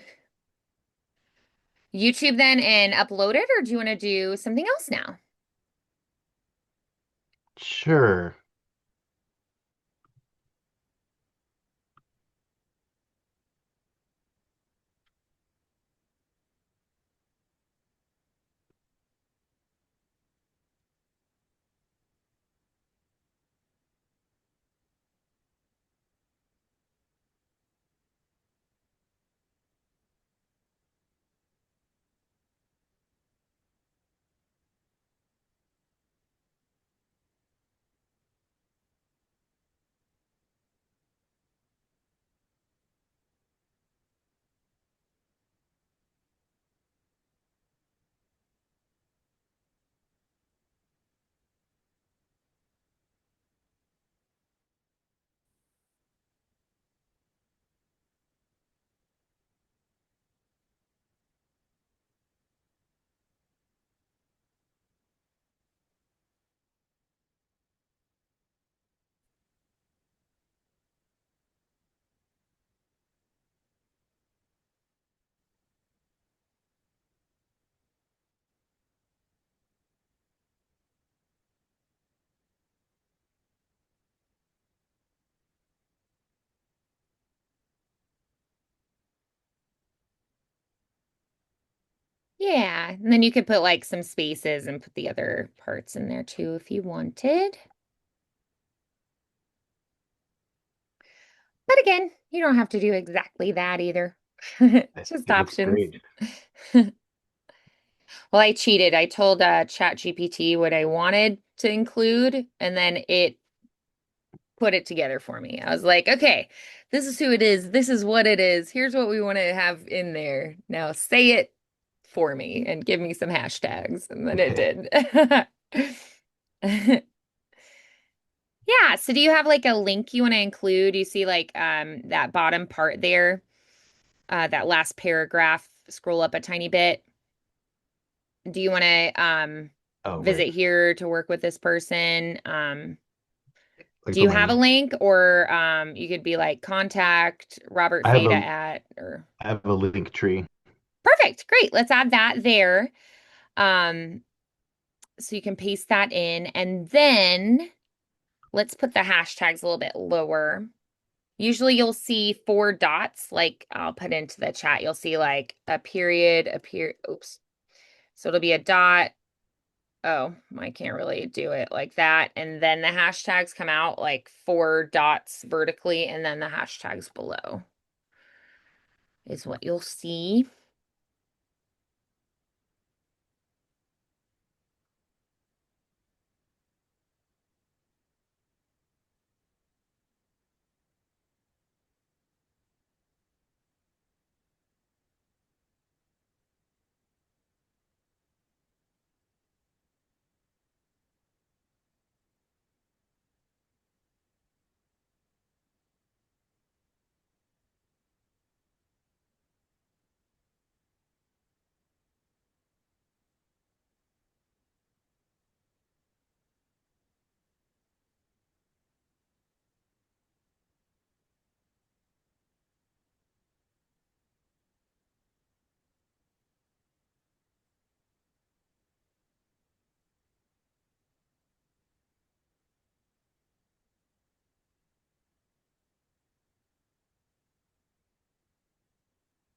YouTube then and upload it, or do you want to do something else now? Sure. Yeah, and then you could put like some spaces and put the other parts in there too if you wanted. But again, you don't have to do exactly that either. I think Just it looks options. great. Well, I cheated. I told ChatGPT what I wanted to include, and then it put it together for me. I was like, okay, this is who it is. This is what it is. Here's what we want to have in there. Now say it for me and give me some hashtags. And then it Okay. did. Yeah. So do you have like a link you want to include? You see like that bottom part there, that last paragraph, scroll up a tiny bit. Do you want to Oh, right. visit here to work with this person? Like Do put you have a my link, or you could be like contact Robert I have Feda a at or I have a link tree. perfect. Great. Let's add that there. Um, so you can paste that in, and then let's put the hashtags a little bit lower. Usually you'll see four dots, like I'll put into the chat. You'll see like a period, oops. So it'll be a dot. Oh, I can't really do it like that. And then the hashtags come out like four dots vertically, and then the hashtags below is what you'll see.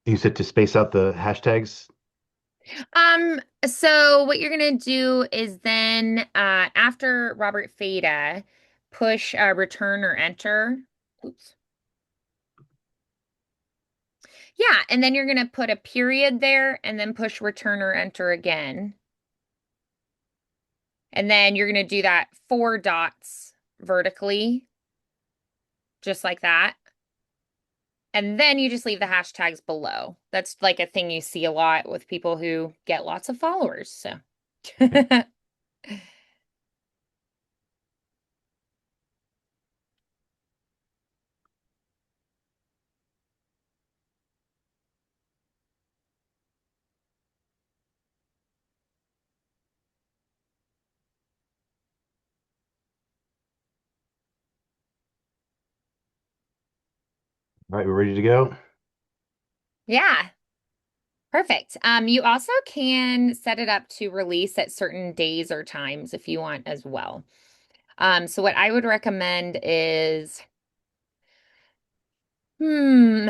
You said to space out the hashtags. So what you're gonna do is then after Robert Feda, push return or enter. Oops. Yeah, and then you're gonna put a period there and then push return or enter again. And then you're gonna do that four dots vertically, just like that. And then you just leave the hashtags below. That's like a thing you see a lot with people who get lots of followers. So Okay. All right, we're ready to go. Yeah, perfect. You also can set it up to release at certain days or times if you want as well. So what I would recommend is, hmm,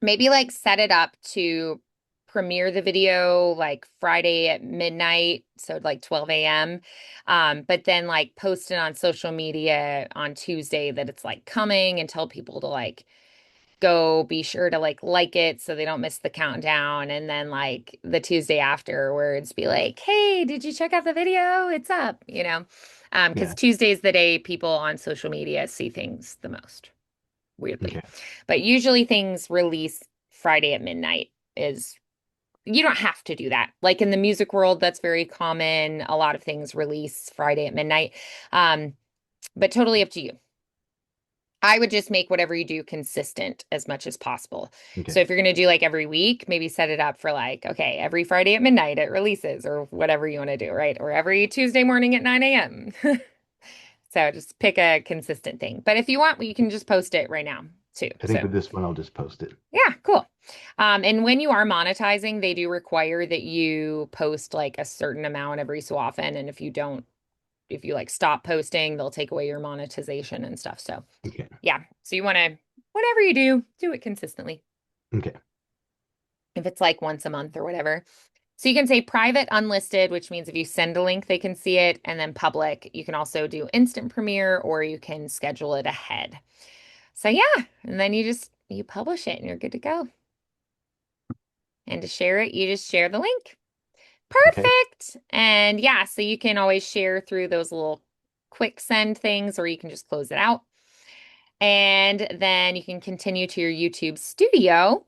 maybe like set it up to premiere the video like Friday at midnight, so like 12 a.m. But then like post it on social media on Tuesday that it's like coming and tell people to like go be sure to like it so they don't miss the countdown. And then like the Tuesday afterwards be like, hey, did you check out the video? It's up, because Yeah. Tuesday's the day people on social media see things the most, weirdly. Okay. But usually things release Friday at midnight is you don't have to do that. Like in the music world, that's very common. A lot of things release Friday at midnight. Um, but totally up to you. I would just make whatever you do consistent as much as possible. So Okay. if you're going to do like every week, maybe set it up for like, okay, every Friday at midnight it releases or whatever you want to do, right? Or every Tuesday morning at 9 a.m. So just pick a consistent thing. But if you want, you can just post it right now too. I think So with this one, I'll just post it. yeah, cool. And when you are monetizing, they do require that you post like a certain amount every so often. And if you like stop posting, they'll take away your monetization and stuff. So Okay. yeah. So you want to, whatever you do, do it consistently. Okay. If it's like once a month or whatever. So you can say private unlisted, which means if you send a link, they can see it, and then public. You can also do instant premiere or you can schedule it ahead. So yeah, and then you publish it and you're good to go. And to share it, you just share the link. Okay. Perfect. And yeah, so you can always share through those little quick send things, or you can just close it out. And then you can continue to your YouTube studio.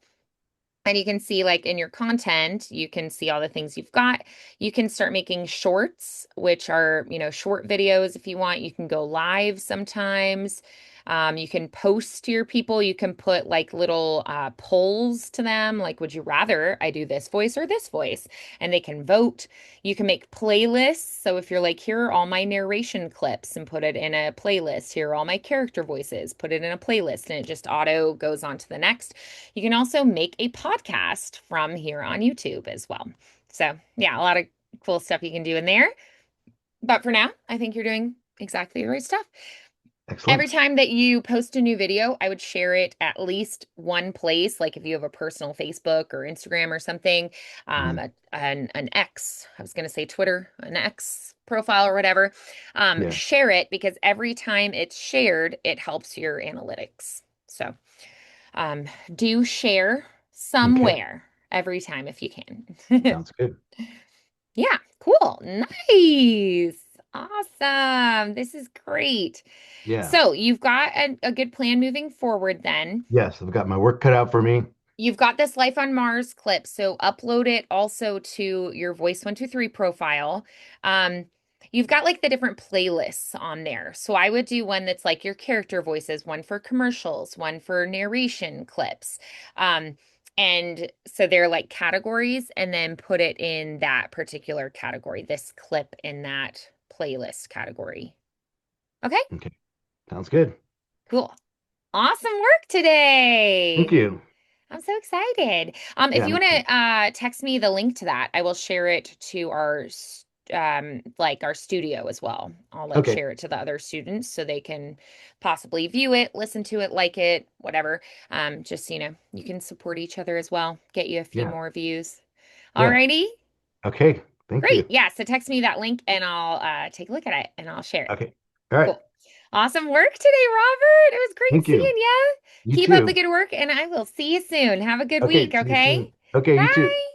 And you can see, like, in your content, you can see all the things you've got. You can start making shorts, which are, short videos if you want. You can go live sometimes. You can post to your people. You can put like little polls to them, like, would you rather I do this voice or this voice? And they can vote. You can make playlists. So if you're like, here are all my narration clips and put it in a playlist. Here are all my character voices, put it in a playlist, and it just auto goes on to the next. You can also make a podcast from here on YouTube as well. So, yeah, a lot of cool stuff you can do in there. But for now, I think you're doing exactly the right stuff. Every Excellent. time that you post a new video, I would share it at least one place. Like if you have a personal Facebook or Instagram or something, Mhm. an X, I was going to say Twitter, an X profile or whatever, Yeah. share it because every time it's shared, it helps your analytics. So, um, do share Okay. somewhere every time if you can. Sounds good. Yeah, cool. Nice. Awesome. This is great. Yeah. So you've got a good plan moving forward then. Yes, I've got my work cut out for me. You've got this Life on Mars clip, so upload it also to your Voice 123 profile. Um, you've got like the different playlists on there. So I would do one that's like your character voices, one for commercials, one for narration clips. Um, and so they're like categories, and then put it in that particular category, this clip in that playlist category. Okay, Okay. Sounds good. cool. Awesome work Thank today. you. I'm so excited. If Yeah, you me want too. to text me the link to that, I will share it to our studio as well. I'll like Okay. share it to the other students so they can possibly view it, listen to it, like it, whatever. Just you can support each other as well, get you a few Yeah. more views. Yeah. Alrighty, Okay. Thank great. you. Yeah, so text me that link and I'll take a look at it and I'll share it. Okay. All right. Cool. Awesome work today, Robert. It was great Thank seeing you. you. You Keep up the too. good work, and I will see you soon. Have a good Okay. week, See you okay? soon. Okay. You too. Bye.